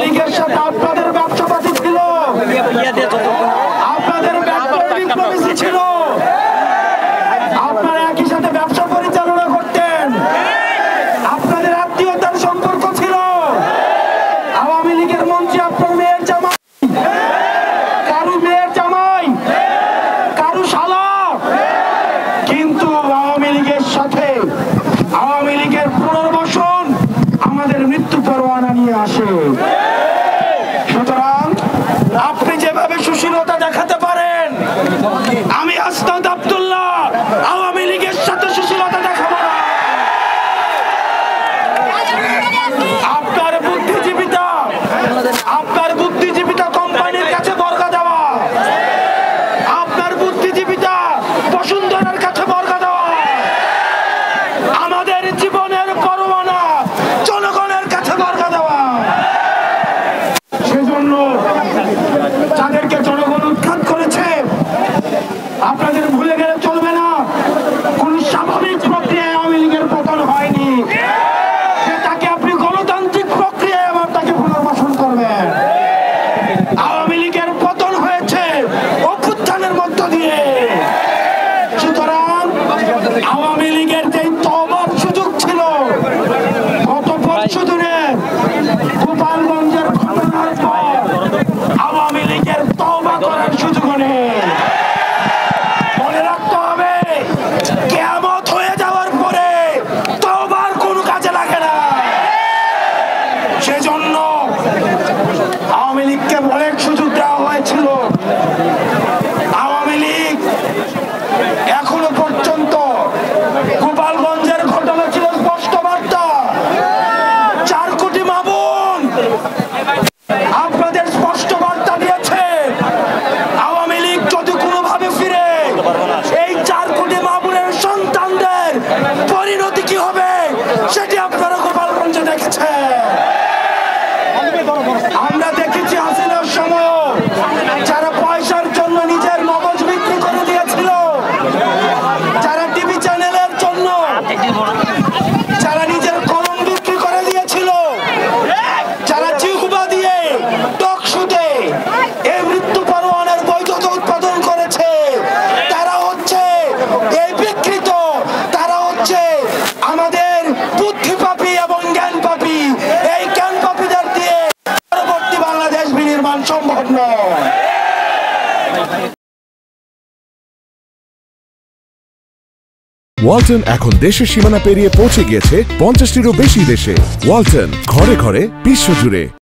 লীগের সাথে আপনাদের ব্যবসাপাতি ছিল, আপনাদের ডিপ্লোমেসি ছিল, আপনারা একই সাথে ব্যবসা পরিচালনা করতেন, আপনাদের আত্মীয়তার সম্পর্ক ছিল। আওয়ামী লীগের মন্ত্রী আপনার মেয়ের জামাই, কারু মেয়ের জামাই, কারু শালা। কিন্তু আওয়ামী লীগের সাথে আওয়ামী লীগের পুনর্বাসন আমাদের মৃত্যু পরোয়ানা নিয়ে আসে। সুতরাং আপনি যেভাবে সুশীলতা দেখাতে পারেন, আমি আস্তাদ আব্দুল্লাহ আওয়ামী লীগের সাথে সুশীলতা দেখাবো না। আপনার বুদ্ধিজীবিতা কোম্পানির কাছে বর্গা দেওয়া, আপনার বুদ্ধিজীবিতা বসুন্ধরার কাছে বর্গা দেওয়া, আমাদের জীবনের পরোয়ানা জনগণের কাছে বর্গা দেওয়া। সেজন্য যাদেরকে জনগণ উৎখাত করেছে আপনাদের ভুলে গেলে চলবে না। কোন স্বাভাবিক প্রক্রিয়ায় আওয়ামী লীগের পতন হয়নি, তাকে আপনি গণতান্ত্রিক প্রক্রিয়ায় আবার তাকে পুনর্বাসন করবেন। আওয়ামী লীগের পতন হয়েছে অভ্যুত্থানের মধ্য দিয়ে। সুতরাং আওয়ামী লীগের যে তওবার সুযোগ ছিল গত পরশুদিনে গোপালগঞ্জের ঘটনার পর, আওয়ামী লীগের তওবা করার সুযোগ নেই। মনে রাখতে হবে, কিয়ামত হয়ে যাওয়ার পরে তওবার কোনো কাজে লাগে না। সেজন্য আওয়ামী লীগকে অনেক সুযোগ দেওয়া হয়েছিল। আওয়ামী লীগ এখনো পর্যন্ত গোপালগঞ্জের ঘটনা ছিল স্পষ্ট বার্তা। 4 কোটি মা-বোন আপনাদের স্পষ্ট বার্তা দিয়েছে। আওয়ামী লীগ যদি কোনোভাবে ফিরে এই 4 কোটি মা-বোনের সন্তানদের পরিণতি কি হবে সেটি আপনারা গোপালগঞ্জে দেখেছে। আমরা দেখেছি হাসিনার সময় যারা পয়সার জন্য নিজের মগজ বিক্রি করে দিয়েছিল, যারা টিভি চ্যানেলের জন্য যারা নিজের কলম বিক্রি করে দিয়েছিল, যারা জিহ্বা দিয়ে টকশুতে এই মৃত্যু পরোয়ানার বৈধতা উৎপাদন করেছে, তারা হচ্ছে এই বিকৃত, তারা হচ্ছে আমাদের বুদ্ধিপাপী এবং জ্ঞানপাপী। এই জ্ঞানপাপীদের দিয়ে পরবর্তী বাংলাদেশ বিনির্মাণ সম্ভব নয়। ওয়ালটন এখন দেশের সীমানা পেরিয়ে পৌঁছে গিয়েছে 50টিরও বেশি দেশে। ওয়ালটন, ঘরে ঘরে বিশ্বজুড়ে।